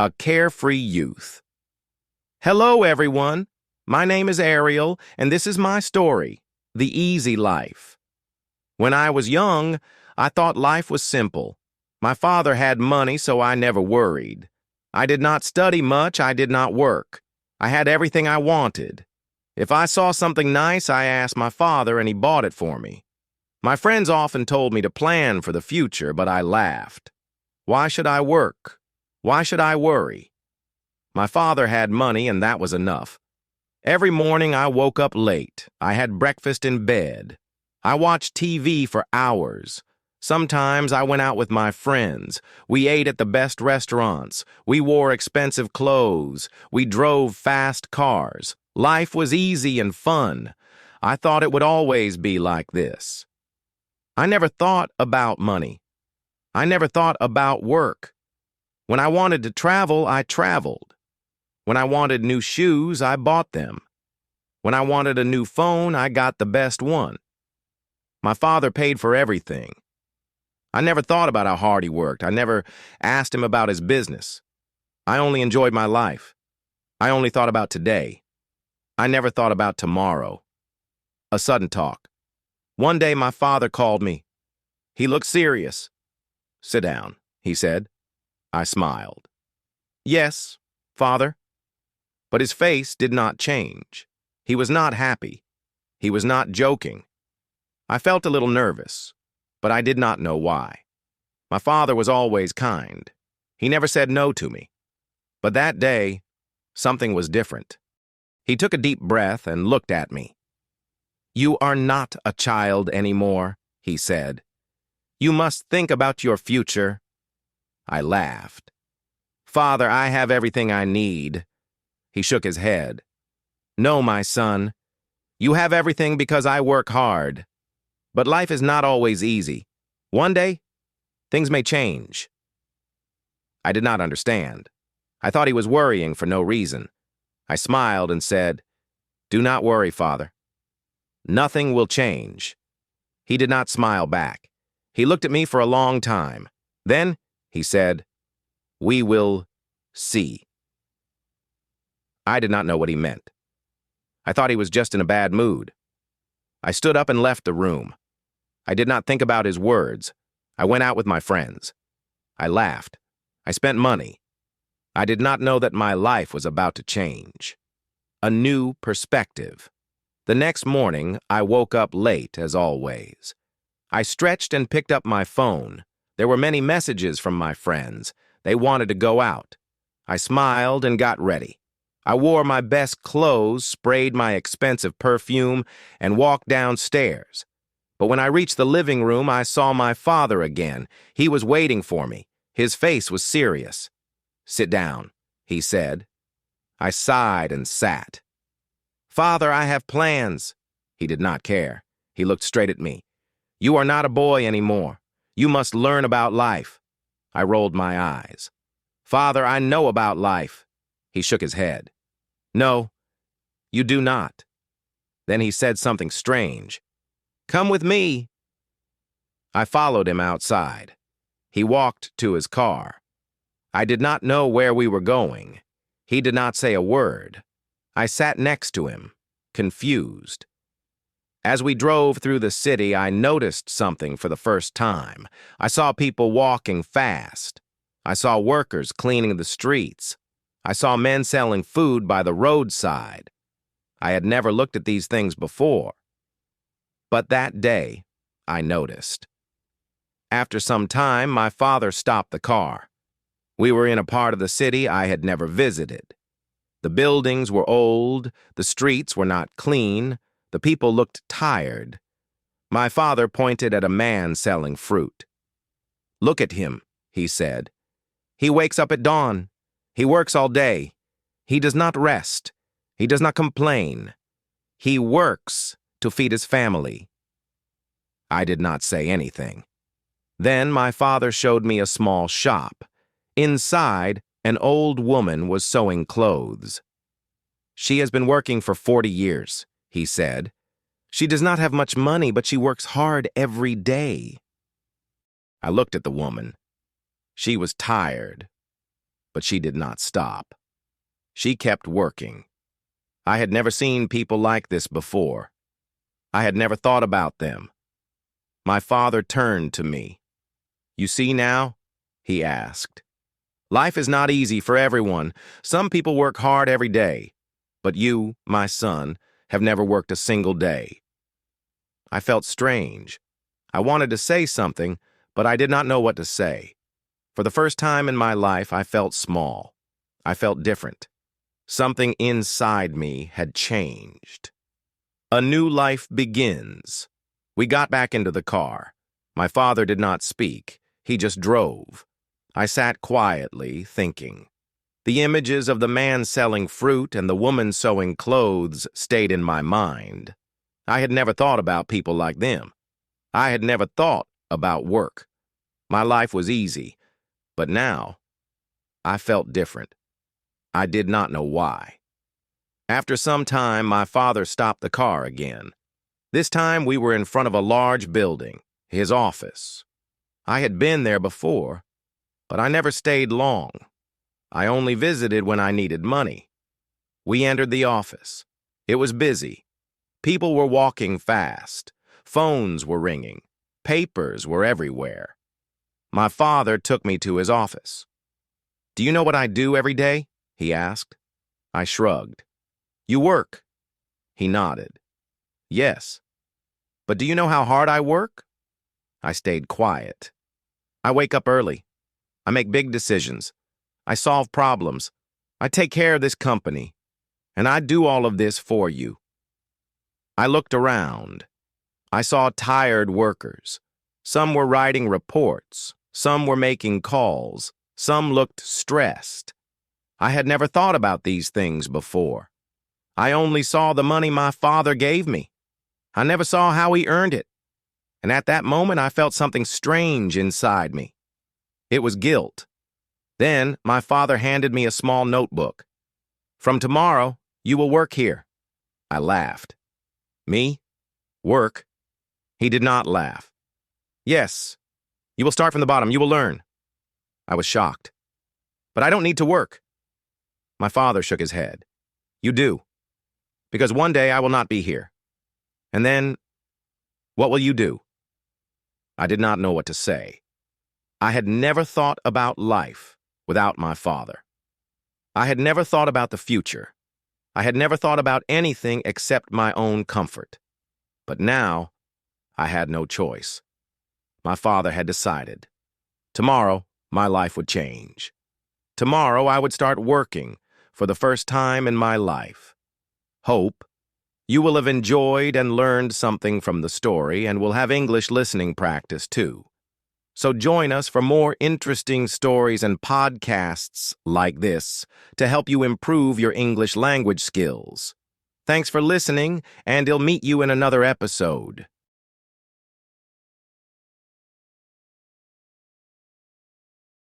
A carefree youth. Hello, everyone. My name is Ariel, and this is my story, The Easy Life. When I was young, I thought life was simple. My father had money, so I never worried. I did not study much, I did not work. I had everything I wanted. If I saw something nice, I asked my father, and he bought it for me. My friends often told me to plan for the future, but I laughed. Why should I work? Why should I worry? My father had money, and that was enough. Every morning I woke up late. I had breakfast in bed. I watched TV for hours. Sometimes I went out with my friends. We ate at the best restaurants. We wore expensive clothes. We drove fast cars. Life was easy and fun. I thought it would always be like this. I never thought about money. I never thought about work. When I wanted to travel, I traveled. When I wanted new shoes, I bought them. When I wanted a new phone, I got the best one. My father paid for everything. I never thought about how hard he worked. I never asked him about his business. I only enjoyed my life. I only thought about today. I never thought about tomorrow. A sudden talk. One day my father called me. He looked serious. "Sit down," he said. I smiled. "Yes, Father." But his face did not change. He was not happy. He was not joking. I felt a little nervous, but I did not know why. My father was always kind. He never said no to me. But that day, something was different. He took a deep breath and looked at me. "You are not a child anymore," he said. "You must think about your future." I laughed. "Father, I have everything I need." He shook his head. "No, my son. You have everything because I work hard. But life is not always easy. One day, things may change." I did not understand. I thought he was worrying for no reason. I smiled and said, "Do not worry, Father. Nothing will change." He did not smile back. He looked at me for a long time. Then, he said, "We will see." I did not know what he meant. I thought he was just in a bad mood. I stood up and left the room. I did not think about his words. I went out with my friends. I laughed. I spent money. I did not know that my life was about to change. A new perspective. The next morning, I woke up late, as always. I stretched and picked up my phone. There were many messages from my friends. They wanted to go out. I smiled and got ready. I wore my best clothes, sprayed my expensive perfume, and walked downstairs. But when I reached the living room, I saw my father again. He was waiting for me. His face was serious. "Sit down," he said. I sighed and sat. "Father, I have plans." He did not care. He looked straight at me. "You are not a boy anymore. You must learn about life." I rolled my eyes. "Father, I know about life." He shook his head. "No, you do not." Then he said something strange. "Come with me." I followed him outside. He walked to his car. I did not know where we were going. He did not say a word. I sat next to him, confused. As we drove through the city, I noticed something for the first time. I saw people walking fast. I saw workers cleaning the streets. I saw men selling food by the roadside. I had never looked at these things before. But that day, I noticed. After some time, my father stopped the car. We were in a part of the city I had never visited. The buildings were old, the streets were not clean, the people looked tired. My father pointed at a man selling fruit. "Look at him," he said. "He wakes up at dawn. He works all day. He does not rest. He does not complain. He works to feed his family." I did not say anything. Then my father showed me a small shop. Inside, an old woman was sewing clothes. "She has been working for 40 years, he said. "She does not have much money, but she works hard every day." I looked at the woman. She was tired. But she did not stop. She kept working. I had never seen people like this before. I had never thought about them. My father turned to me. "You see now?" he asked. "Life is not easy for everyone. Some people work hard every day. But you, my son, have never worked a single day." I felt strange. I wanted to say something, but I did not know what to say. For the first time in my life, I felt small. I felt different. Something inside me had changed. A new life begins. We got back into the car. My father did not speak. He just drove. I sat quietly, thinking. The images of the man selling fruit and the woman sewing clothes stayed in my mind. I had never thought about people like them. I had never thought about work. My life was easy, but now I felt different. I did not know why. After some time, my father stopped the car again. This time we were in front of a large building, his office. I had been there before, but I never stayed long. I only visited when I needed money. We entered the office. It was busy. People were walking fast. Phones were ringing. Papers were everywhere. My father took me to his office. "Do you know what I do every day?" he asked. I shrugged. "You work." He nodded. "Yes. But do you know how hard I work?" I stayed quiet. "I wake up early. I make big decisions. I solve problems. I take care of this company. And I do all of this for you." I looked around. I saw tired workers. Some were writing reports. Some were making calls. Some looked stressed. I had never thought about these things before. I only saw the money my father gave me. I never saw how he earned it. And at that moment, I felt something strange inside me. It was guilt. Then my father handed me a small notebook. "From tomorrow, you will work here." I laughed. "Me? Work?" He did not laugh. "Yes. You will start from the bottom. You will learn." I was shocked. "But I don't need to work." My father shook his head. "You do. Because one day I will not be here. And then, what will you do?" I did not know what to say. I had never thought about life without my father. I had never thought about the future. I had never thought about anything except my own comfort. But now, I had no choice. My father had decided. Tomorrow, my life would change. Tomorrow, I would start working for the first time in my life. Hope, you will have enjoyed and learned something from the story and will have English listening practice too. So join us for more interesting stories and podcasts like this to help you improve your English language skills. Thanks for listening, and I'll meet you in another episode.